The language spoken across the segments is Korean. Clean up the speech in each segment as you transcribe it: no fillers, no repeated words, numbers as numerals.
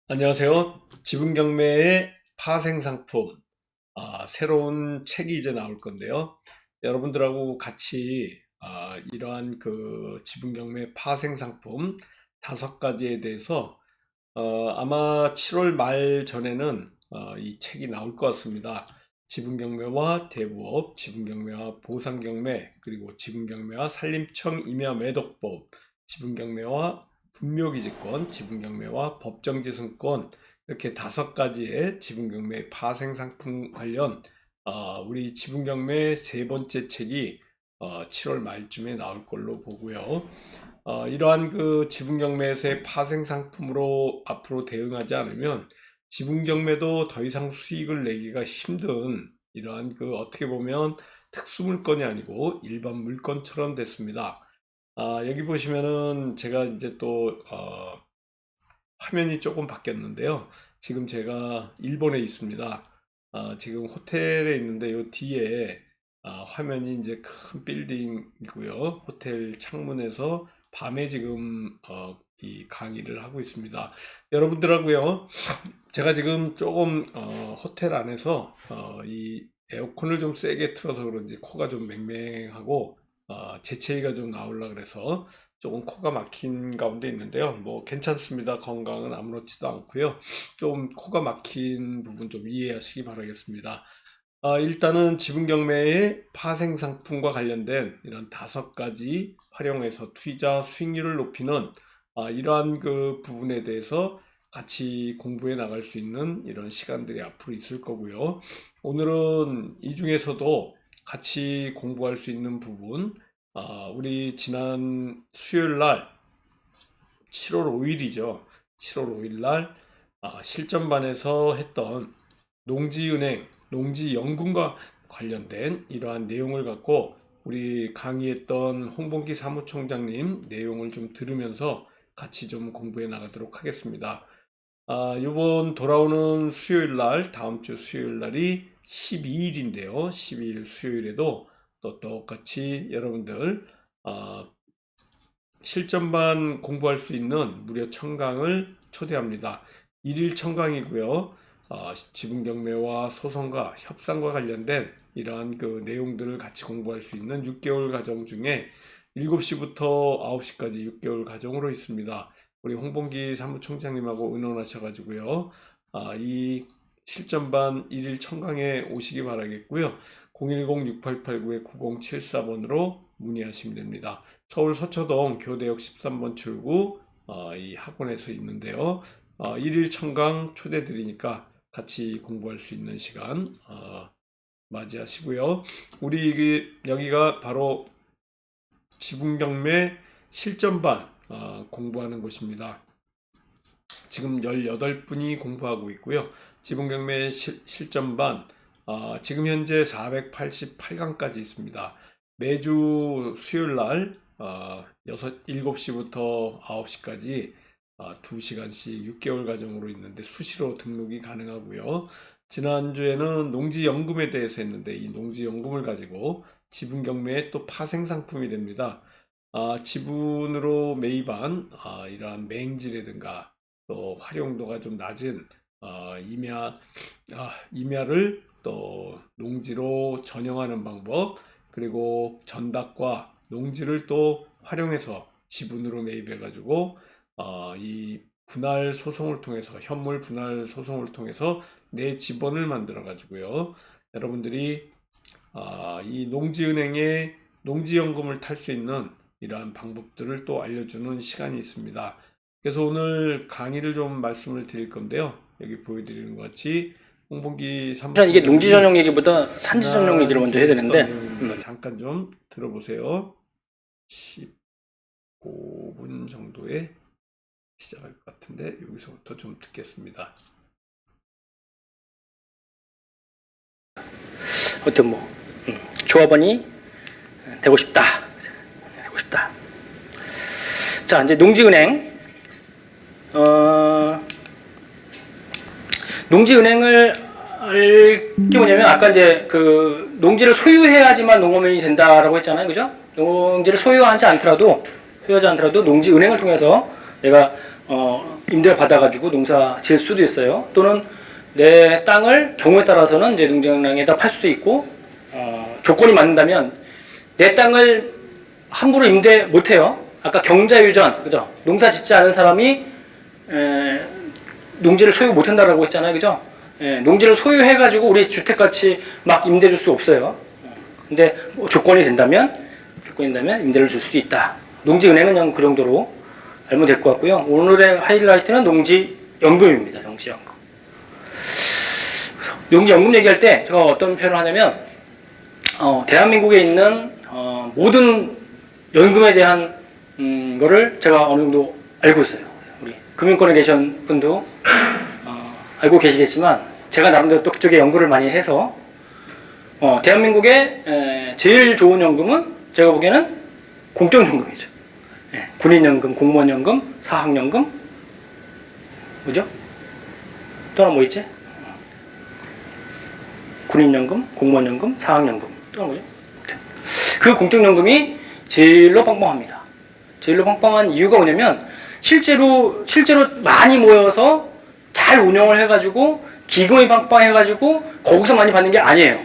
안녕하세요. 지분경매의 파생상품, 새로운 책이 이제 나올 건데요. 여러분들하고 같이 이러한 그 지분경매 파생상품 5가지에 대해서 아마 7월 말 전에는 이 책이 나올 것 같습니다. 지분경매와 대부업, 지분경매와 보상경매, 그리고 지분경매와 산림청 임야매독법, 지분경매와 분묘기지권, 지분경매와 법정지승권, 이렇게 5가지의 지분경매 파생상품 관련 우리 지분경매 3번째 책이 7월 말쯤에 나올 걸로 보고요. 이러한 그 지분경매에서의 파생상품으로 앞으로 대응하지 않으면 지분경매도 더 이상 수익을 내기가 힘든 이러한 그 어떻게 보면 특수물건이 아니고 일반 물건처럼 됐습니다. 여기 보시면은 제가 이제 또 화면이 조금 바뀌었는데요. 지금 제가 일본에 있습니다. 지금 호텔에 있는데 요 뒤에 화면이 이제 큰 빌딩이고요. 호텔 창문에서 밤에 지금 이 강의를 하고 있습니다. 여러분들하고요. 제가 지금 조금 호텔 안에서 이 에어컨을 좀 세게 틀어서 그런지 코가 좀 맹맹하고 재채기가 좀 나오려 그래서 조금 코가 막힌 가운데 있는데요. 뭐 괜찮습니다. 건강은 아무렇지도 않고요. 좀 코가 막힌 부분 좀 이해하시기 바라겠습니다. 일단은 지분경매의 파생상품과 관련된 이런 5가지 활용해서 투자 수익률을 높이는 이러한 그 부분에 대해서 같이 공부해 나갈 수 있는 이런 시간들이 앞으로 있을 거고요. 오늘은 이 중에서도 같이 공부할 수 있는 부분, 우리 지난 수요일 날 7월 5일이죠. 7월 5일 날 실전반에서 했던 농지은행, 농지연금과 관련된 이러한 내용을 갖고 우리 강의했던 홍범기 사무총장님 내용을 좀 들으면서 같이 좀 공부해 나가도록 하겠습니다. 이번 돌아오는 수요일 날, 다음 주 수요일 날이 12일인데요. 12일 수요일에도 또 똑같이 여러분들 실전반 공부할 수 있는 무료 청강을 초대합니다. 1일 청강이고요. 지분경매와 소송과 협상과 관련된 이러한 그 내용들을 같이 공부할 수 있는 6개월 과정 중에 7시부터 9시까지 6개월 과정으로 있습니다. 우리 홍범기 사무총장님하고 의논하셔가지고요. 이 실전반 1일 청강에 오시기 바라겠고요. 010-6889-9074번으로 문의하시면 됩니다. 서울 서초동 교대역 13번 출구 이 학원에서 있는데요. 1일 청강 초대 드리니까 같이 공부할 수 있는 시간 맞이하시고요. 우리 여기가 바로 지분경매 실전반 공부하는 곳입니다. 지금 18분이 공부하고 있고요. 지분경매 실전반 지금 현재 488강까지 있습니다. 매주 수요일 날 7시부터 9시까지 2시간씩 6개월 과정으로 있는데 수시로 등록이 가능하고요. 지난주에는 농지연금에 대해서 했는데 이 농지연금을 가지고 지분경매의 또 파생상품이 됩니다. 지분으로 매입한 이러한 맹지라든가 또 활용도가 좀 낮은 임야를 또 농지로 전용하는 방법, 그리고 전답과 농지를 또 활용해서 지분으로 매입해 가지고 이 분할 소송을 통해서 현물 분할 소송을 통해서 내 지분을 만들어 가지고요. 여러분들이 이 농지은행의 농지연금을 탈 수 있는 이러한 방법들을 또 알려주는 시간이 있습니다. 그래서 오늘 강의를 좀 말씀을 드릴 건데요. 여기 보여드리는 것 같이 홍범기 사실 이게 농지 전용 얘기보다 산지 전용 얘기를 먼저 해야 되는데 잠깐 좀 들어보세요. 15분 정도에 시작할 것 같은데 여기서부터 좀 듣겠습니다. 어떤 조합원이 되고 싶다. 자, 이제 농지은행 농지은행을 알게 뭐냐면 아까 이제 그 농지를 소유해야지만 농업인이 된다라고 했잖아요, 그죠? 농지를 소유하지 않더라도 농지은행을 통해서 내가 임대를 받아가지고 농사 지을 수도 있어요. 또는 내 땅을 경우에 따라서는 이제 농장에다 팔 수도 있고, 조건이 맞는다면 내 땅을 함부로 임대 못해요. 아까 경자유전, 그죠? 농사 짓지 않은 사람이 농지를 소유 못한다라고 했잖아요, 그죠? 농지를 소유해가지고 우리 주택같이 막 임대 줄 수 없어요. 근데 뭐 조건이 된다면 임대를 줄 수도 있다. 농지은행은 그냥 그 정도로 알면 될 것 같고요. 오늘의 하이라이트는 농지연금입니다. 농지연금. 농지연금 얘기할 때 제가 어떤 표현을 하냐면 대한민국에 있는 모든 연금에 대한 거를 제가 어느 정도 알고 있어요. 우리 금융권에 계신 분도 알고 계시겠지만 제가 나름대로 또 그쪽에 연구를 많이 해서 대한민국의 제일 좋은 연금은 제가 보기에는 공적연금이죠. 군인연금, 공무원연금, 사학연금, 뭐죠? 또 하나 뭐 있지? 군인연금, 공무원연금, 사학연금, 또 하나 뭐죠? 그 공적연금이 제일로 빵빵합니다. 제일로 빵빵한 이유가 뭐냐면 실제로 많이 모여서 잘 운영을 해가지고 기금이 빵빵해가지고 거기서 많이 받는 게 아니에요.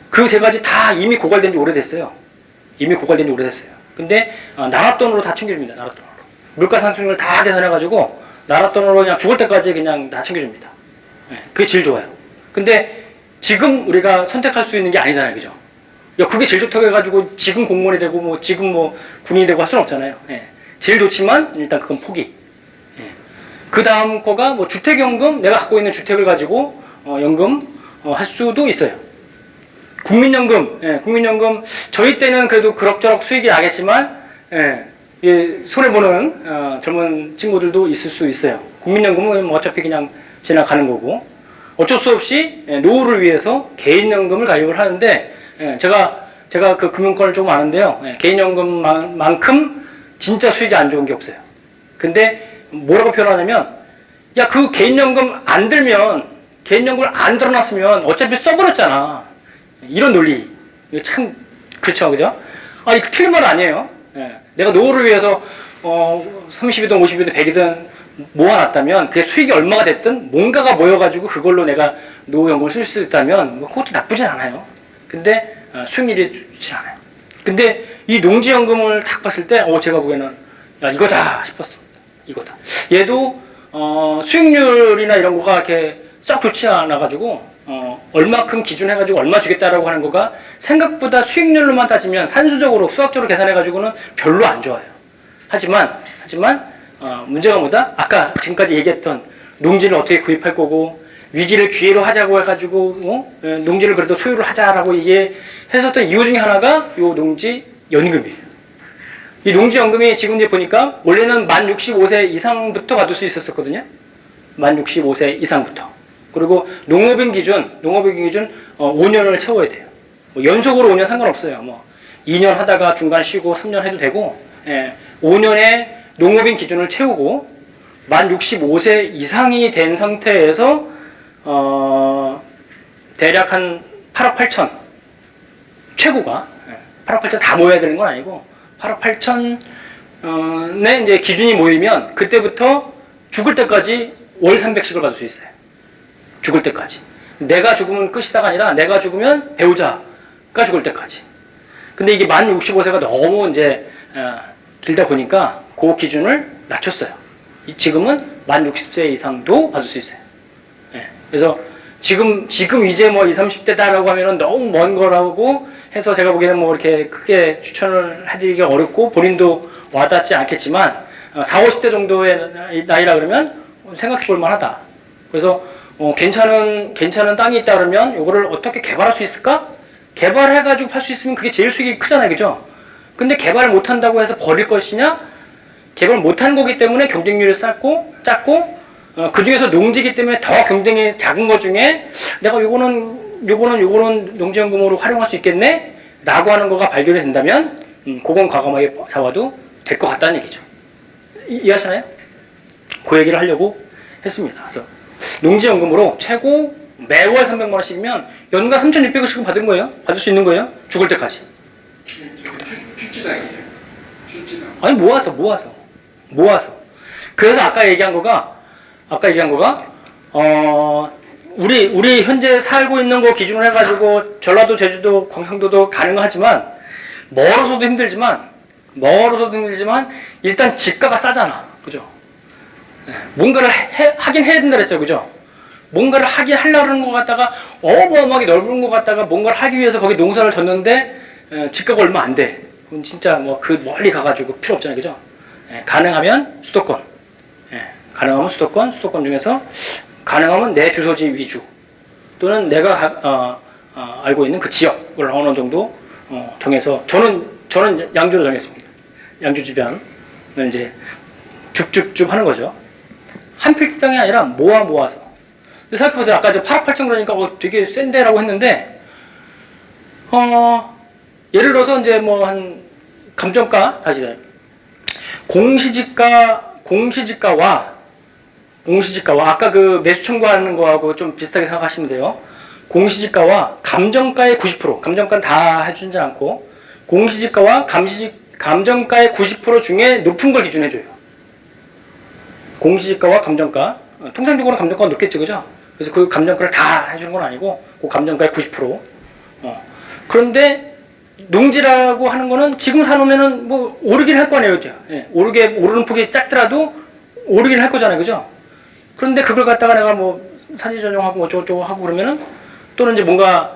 그 세 가지 다 이미 고갈된 지 오래됐어요. 근데 나라 돈으로 다 챙겨줍니다. 나라 돈으로. 물가 상승률 다 계산해가지고 나라 돈으로 그냥 죽을 때까지 그냥 다 챙겨줍니다. 그게 제일 좋아요. 근데 지금 우리가 선택할 수 있는 게 아니잖아요, 그죠? 야, 그게 제일 좋다고 해가지고 지금 공무원이 되고 뭐 지금 뭐 군인이 되고 할 수는 없잖아요. 제일 좋지만 일단 그건 포기. 그 다음 거가 뭐 주택연금, 내가 갖고 있는 주택을 가지고 연금 할 수도 있어요. 국민연금 저희 때는 그래도 그럭저럭 수익이 나겠지만 손해보는 젊은 친구들도 있을 수 있어요. 국민연금은 뭐 어차피 그냥 지나가는 거고 어쩔 수 없이 노후를 위해서 개인연금을 가입을 하는데 제가 그 금융권을 조금 아는데요. 개인연금만큼 진짜 수익이 안 좋은 게 없어요. 근데 뭐라고 표현하냐면 야, 그 개인연금을 안 들어놨으면 어차피 써버렸잖아. 이런 논리. 이거 참 그렇죠, 그죠? 아니, 틀린 말 아니에요. 내가 노후를 위해서 30이든 50이든 100이든 모아놨다면 그게 수익이 얼마가 됐든 뭔가가 모여가지고 그걸로 내가 노후연금을 쓸 수 있다면 뭐 그것도 나쁘진 않아요. 근데 수익률이 좋지 않아요. 근데 이 농지연금을 딱 봤을 때 제가 보기에는 야, 이거다 싶었습니다. 이거다. 얘도 수익률이나 이런 거가 이렇게 썩 좋지 않아가지고 얼마큼 기준해가지고 얼마 주겠다라고 하는 거가 생각보다 수익률로만 따지면 산수적으로 수학적으로 계산해가지고는 별로 안 좋아요. 하지만 문제가 뭐다? 아까 지금까지 얘기했던 농지를 어떻게 구입할 거고 위기를 기회로 하자고 해가지고 농지를 그래도 소유를 하자라고 얘기했었던 이유 중에 하나가 요 농지연금이에요. 이 농지연금이 지금 이제 보니까 원래는 만 65세 이상부터 받을 수 있었거든요. 만 65세 이상부터. 그리고 농업인 기준 5년을 채워야 돼요. 뭐 연속으로 5년 상관없어요. 뭐 2년 하다가 중간 쉬고 3년 해도 되고 5년의 농업인 기준을 채우고 만 65세 이상이 된 상태에서 대략 한 8억 8천 최고가 8억 8천 다 모여야 되는 건 아니고 8억 8천의 이제 기준이 모이면 그때부터 죽을 때까지 월 300씩을 받을 수 있어요. 죽을 때까지. 내가 죽으면 끝이다가 아니라 내가 죽으면 배우자가 죽을 때까지. 근데 이게 만 65세가 너무 이제 길다 보니까 그 기준을 낮췄어요. 지금은 만 60세 이상도 받을 수 있어요. 그래서 지금 이제 뭐 20, 30대다라고 하면은 너무 먼 거라고 해서 제가 보기에는 뭐 이렇게 크게 추천을 해드리기 어렵고 본인도 와닿지 않겠지만 40, 50대 정도의 나이라 그러면 생각해 볼 만하다. 그래서 괜찮은 땅이 있다 그러면 이거를 어떻게 개발할 수 있을까? 개발해가지고 팔 수 있으면 그게 제일 수익이 크잖아요, 그죠? 근데 개발 못한다고 해서 버릴 것이냐? 개발 못한 거기 때문에 경쟁률이 작고 그 중에서 농지기 때문에 더 경쟁이 작은 것 중에 내가 요거는 농지연금으로 활용할 수 있겠네? 라고 하는 거가 발견이 된다면 그건 과감하게 잡아도 될 것 같다는 얘기죠. 이해하시나요? 그 얘기를 하려고 했습니다. 그래서 농지연금으로 최고 매월 300만 원씩이면 연간 3,600원씩 받을 수 있는 거예요. 죽을 때까지. 필지당이에요. 필지당. 아니 모아서. 그래서 아까 얘기한 거가, 우리 현재 살고 있는 거 기준으로 해가지고 전라도, 제주도, 경상도도 가능하지만 멀어서도 힘들지만 일단 집가가 싸잖아, 그죠? 뭔가를 하긴 해야 된다 그랬죠, 그죠? 뭔가를 하긴 하려는 것 같다가 어마어마하게 넓은 것 같다가 뭔가를 하기 위해서 거기 농사를 졌는데 집가가 얼마 안 돼. 그럼 진짜 뭐 그 멀리 가가지고 필요 없잖아요, 그죠? 가능하면 수도권, 수도권 중에서 가능하면 내 주소지 위주 또는 내가 알고 있는 그 지역을 어느 정도 정해서 저는 양주로 정했습니다. 양주 주변을 이제 줍줍줍 하는 거죠. 한 필지당이 아니라 모아서. 생각해보세요. 아까 이제 8억 8천 그러니까 되게 센데라고 했는데, 예를 들어서 이제 뭐 한 감정가, 다시 공시지가와 아까 그 매수 청구하는 거하고 좀 비슷하게 생각하시면 돼요. 공시지가와 감정가의 90%, 감정가는 다 해주지 않고, 공시지가와 감정가의 90% 중에 높은 걸 기준해줘요. 공시지가와 감정가. 통상적으로 감정가가 높겠죠, 그죠? 그래서 그 감정가를 다 해주는 건 아니고, 그 감정가의 90%. 그런데, 농지라고 하는 거는 지금 사놓으면은 뭐 오르긴 할 거 아니에요, 그죠? 오르는 폭이 작더라도 오르긴 할 거잖아요, 그죠? 그런데 그걸 갖다가 내가 뭐 산지 전용하고 어쩌고저쩌고 하고 그러면은 또는 이제 뭔가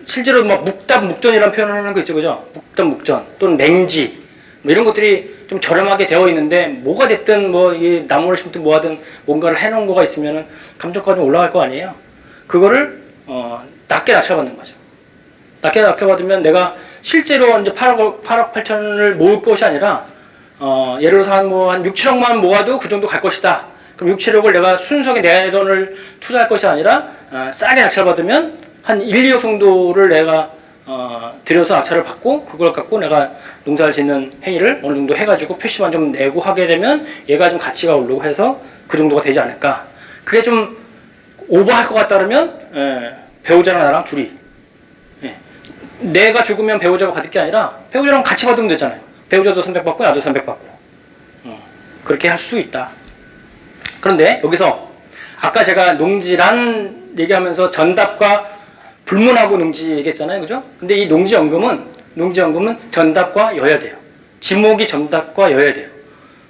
실제로 막 묵전이라는 표현을 하는 거 있죠, 그죠? 묵전 또는 맹지 뭐 이런 것들이 좀 저렴하게 되어 있는데 뭐가 됐든 뭐 이 나무를 심든 뭐하든 뭔가를 해놓은 거가 있으면은 감정가가 좀 올라갈 거 아니에요. 그거를 낮게 낮춰받는 거죠. 낮게 낮춰받으면 내가 실제로 이제 8억 8천을 모을 것이 아니라 예를 들어서 한 6, 7억만 모아도 그 정도 갈 것이다. 그럼 6, 7억을 내가 순수하게 내 돈을 투자할 것이 아니라 싸게 낙찰 받으면 한 1, 2억 정도를 내가 들여서 낙찰을 받고 그걸 갖고 내가 농사를 짓는 행위를 어느 정도 해가지고 표시만 좀 내고 하게 되면 얘가 좀 가치가 오르고 해서 그 정도가 되지 않을까. 그게 좀 오버할 것 같다 그러면 배우자랑 나랑 둘이 내가 죽으면 배우자가 받을 게 아니라 배우자랑 같이 받으면 되잖아요. 배우자도 300 받고 나도 300 받고 그렇게 할 수 있다. 그런데 여기서 아까 제가 농지란 얘기하면서 전답과 불문하고 농지 얘기했잖아요, 그죠? 근데 이 농지연금은 전답과 여야 돼요. 지목이 전답과 여야 돼요.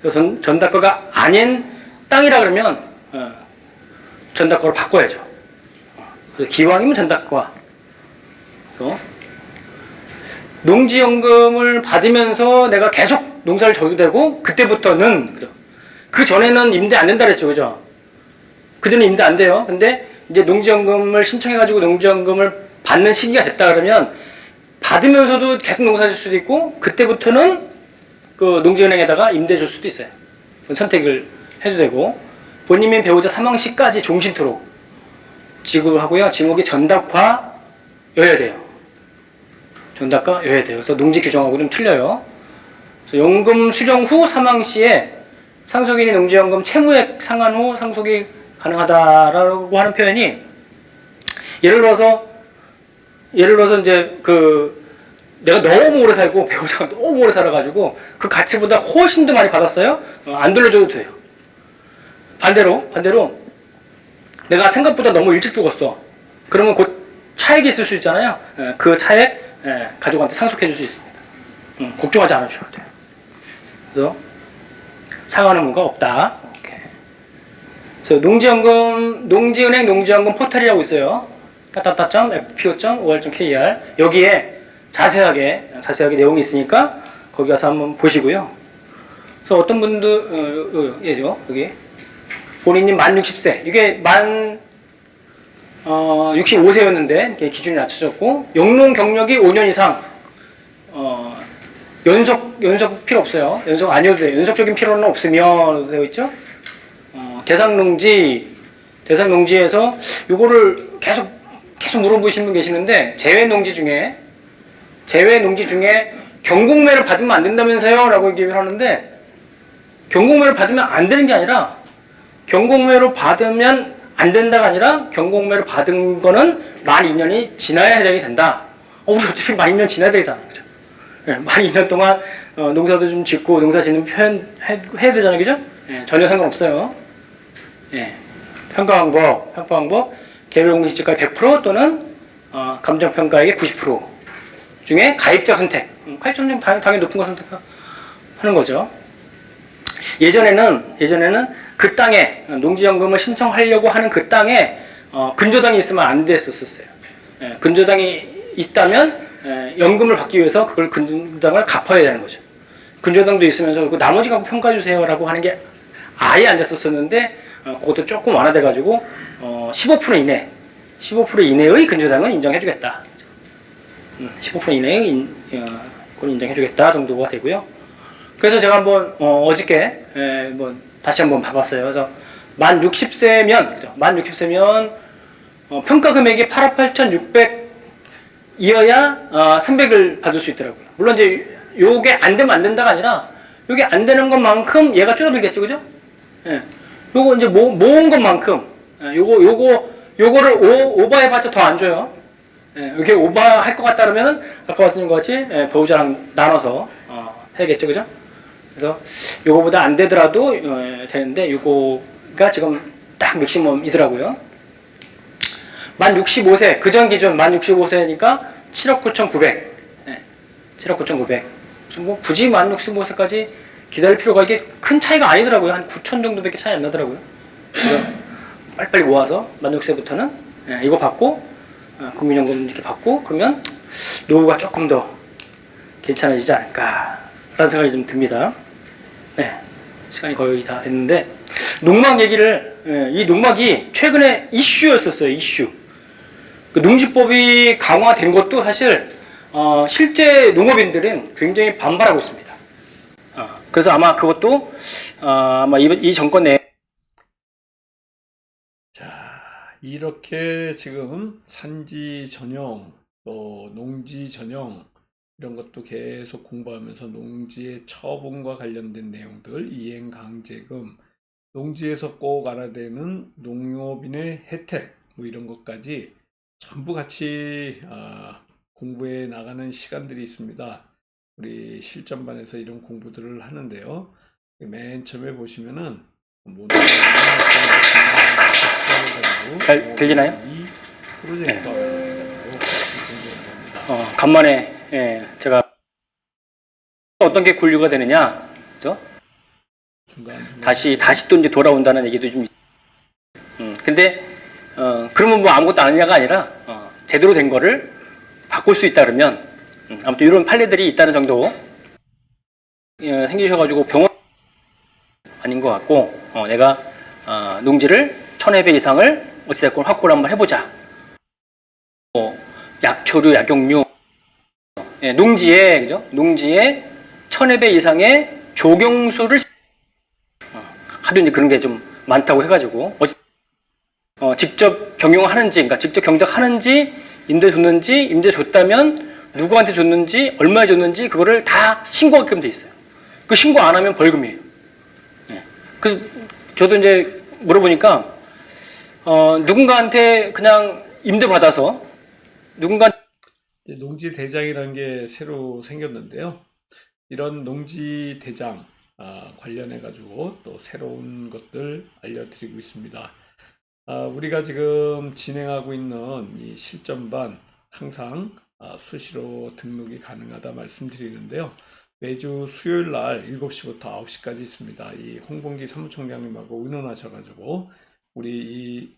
그래서 전답과가 아닌 땅이라 그러면 전답과로 바꿔야죠. 그래서 기왕이면 전답과. 농지연금을 받으면서 내가 계속 농사를 져도 되고 그때부터는 그죠? 그 전에는 임대 안 된다 그랬죠, 그죠? 그 전에 임대 안 돼요. 근데 이제 농지연금을 신청해가지고 농지연금을 받는 시기가 됐다 그러면 받으면서도 계속 농사 질 수도 있고 그때부터는 그 농지은행에다가 임대 줄 수도 있어요. 선택을 해도 되고 본인인 배우자 사망 시까지 종신토록 지급하고요. 지목이 전답과 여야 돼요. 전답과 여야 돼요. 그래서 농지 규정하고 좀 틀려요. 그래서 연금 수령 후 사망 시에 상속인이 농지연금 채무액 상환 후 상속이 가능하다라고 하는 표현이 예를 들어서 이제 내가 너무 오래 살고 배우자가 너무 오래 살아가지고 그 가치보다 훨씬 더 많이 받았어요. 안 돌려줘도 돼요. 반대로 내가 생각보다 너무 일찍 죽었어. 그러면 곧 차액이 있을 수 있잖아요. 그 차액 가족한테 상속해 줄 수 있습니다. 걱정하지 않으셔도 돼요. 그래서 상환은 뭔가 없다. 오케이. 그래서 농지은행 농지연금 포털이라고 있어요. fpo.ol.kr 여기에 자세하게 내용이 있으니까 거기 가서 한번 보시고요. 그래서 어떤 분들 예죠 여기 본인이 만 60세 이게 만 65세였는데 기준이 낮춰졌고 영농 경력이 5년 이상 연속 필요 없어요. 연속 아니어도 돼요. 연속적인 필요는 없으며 되어 있죠. 대상농지에서 요거를 계속 물어보시는 분 계시는데 제외 농지 중에 경공매를 받으면 안 된다면서요? 라고 얘기를 하는데 경공매를 받으면 안 되는 게 아니라 경공매로 받으면 안 된다가 아니라 경공매를 받은 거는 만 2년이 지나야 해당이 된다. 우리 어차피 만 2년 지나야 되잖아요. 그죠? 만 2년 동안 농사도 좀 짓고 농사 짓는 표현 해야 되잖아요. 그죠? 예, 전혀 상관없어요. 예, 평가 방법, 개별 공시지가 100% 또는 감정평가액의 90% 중에 가입자 선택. 8천 당연히 높은 거 선택하는 거죠. 예전에는 그 땅에 농지연금을 신청하려고 하는 그 땅에 근저당이 있으면 안 됐었어요. 예, 근저당이 있다면 연금을 받기 위해서 그걸 근저당을 갚아야 되는 거죠. 근저당도 있으면서 그 나머지 갖고 평가해 주세요라고 하는 게 아예 안 됐었었는데 그것도 조금 완화돼가지고 15% 이내, 15% 이내의 근저당은 인정해주겠다. 15% 이내의 그건 인정해주겠다 정도가 되고요. 그래서 제가 한번 어저께 뭐 다시 한번 봐봤어요. 그래서 만 60세면 그죠? 만 60세면 평가 금액이 8억 8,600이어야 300을 받을 수 있더라고요. 물론 이제 요게 안 되면 안 된다가 아니라 요게 안 되는 것만큼 얘가 줄어들겠죠, 그죠? 예. 요거 이제 모은 것만큼 요거를 오버해봤자 더 안 줘요. 예. 이게 오버할 것 같다 그러면은 아까 말씀드린 것 같이 배우자랑 나눠서 해야겠죠, 그죠? 그래서 요거보다 안 되더라도 되는데 요거가 지금 딱 맥시멈이더라고요. 만 65세 그전 기준 만 65세니까 7억 9,900. 7억 9,900. 뭐 굳이 만 65세까지 기다릴 필요가 이게 큰 차이가 아니더라고요. 한 9천 정도밖에 차이 안 나더라고요. 그래서 빨리빨리 모아서 만 65세부터는 이거 받고 국민연금 이렇게 받고 그러면 노후가 조금 더 괜찮아지지 않을까라는 생각이 좀 듭니다. 네, 시간이 거의 다 됐는데 농막 얘기를 이 농막이 최근에 이슈였었어요. 이슈. 그 농지법이 강화된 것도 사실 실제 농업인들은 굉장히 반발하고 있습니다. 그래서 아마 그것도 아마 이 정권 내에 자, 이렇게 지금 산지 전형, 또 농지 전형 이런 것도 계속 공부하면서 농지의 처분과 관련된 내용들, 이행강제금, 농지에서 꼭 알아야 되는 농업인의 혜택, 뭐 이런 것까지 전부 같이 공부해 나가는 시간들이 있습니다. 우리 실전반에서 이런 공부들을 하는데요. 맨 처음에 보시면은 잘 들리나요? 이 프로젝트와 관련해가지고 공부를 합니다. 간만에 제가 어떤 게 분류가 되느냐, 그죠? 중간 다시 또 이제 돌아온다는 얘기도 좀. 근데 그러면 뭐 아무것도 아니냐가 아니라 제대로 된 거를 바꿀 수 있다 그러면 아무튼 이런 판례들이 있다는 정도 생기셔가지고 병원 아닌 것 같고 내가 농지를 1,000회배 이상을 어찌됐건 확보를 한번 해보자. 약초류, 약용류 농지에 그죠? 농지에 1,000회배 이상의 조경수를 하도 이제 그런 게 좀 많다고 해가지고 직접 경영하는지, 그러니까 직접 경작하는지, 임대 줬는지, 임대 줬다면 누구한테 줬는지, 얼마에 줬는지 그거를 다 신고하게끔 돼 있어요. 그 신고 안 하면 벌금이에요. 그래서 저도 이제 물어보니까 누군가한테 그냥 임대 받아서 농지 대장이라는 게 새로 생겼는데요. 이런 농지 대장 관련해 가지고 또 새로운 것들 알려드리고 있습니다. 우리가 지금 진행하고 있는 이 실전반 항상 수시로 등록이 가능하다 말씀드리는데요. 매주 수요일 날 7시부터 9시까지 있습니다. 이 홍범기 사무총장님하고 의논하셔가지고 우리 이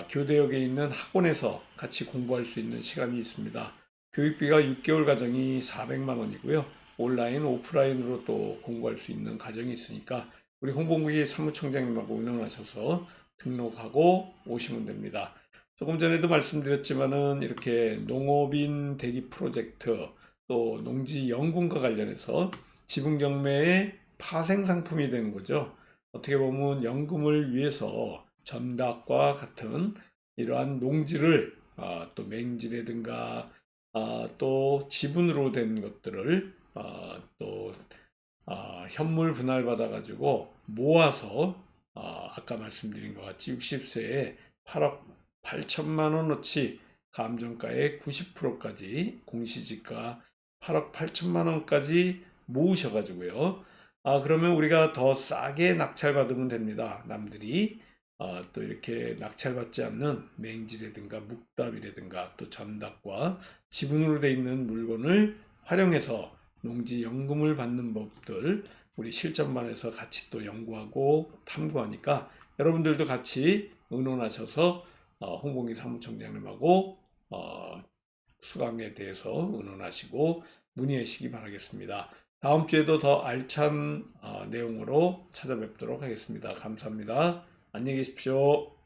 교대역에 있는 학원에서 같이 공부할 수 있는 시간이 있습니다. 교육비가 6개월 과정이 400만 원이고요. 온라인, 오프라인으로 또 공부할 수 있는 과정이 있으니까 우리 홍범기 사무총장님하고 의논하셔서 등록하고 오시면 됩니다. 조금 전에도 말씀드렸지만은 이렇게 농업인 대기 프로젝트 또 농지 연금과 관련해서 지분 경매의 파생 상품이 되는 거죠. 어떻게 보면 연금을 위해서 전답과 같은 이러한 농지를 또 맹지라든가 또 지분으로 된 것들을 또 현물 분할 받아 가지고 모아서 아까 말씀드린 것 같이 60세에 8억 8천만 원어치 감정가의 90%까지 공시지가 8억 8천만 원까지 모으셔가지고요. 그러면 우리가 더 싸게 낙찰받으면 됩니다. 남들이 또 이렇게 낙찰받지 않는 맹지라든가 묵답이라든가 또 전답과 지분으로 되어 있는 물건을 활용해서 농지연금을 받는 법들 우리 실전반에서 같이 또 연구하고 탐구하니까 여러분들도 같이 의논하셔서 홍봉기 사무총장님하고 수강에 대해서 의논하시고 문의하시기 바라겠습니다. 다음 주에도 더 알찬 내용으로 찾아뵙도록 하겠습니다. 감사합니다. 안녕히 계십시오.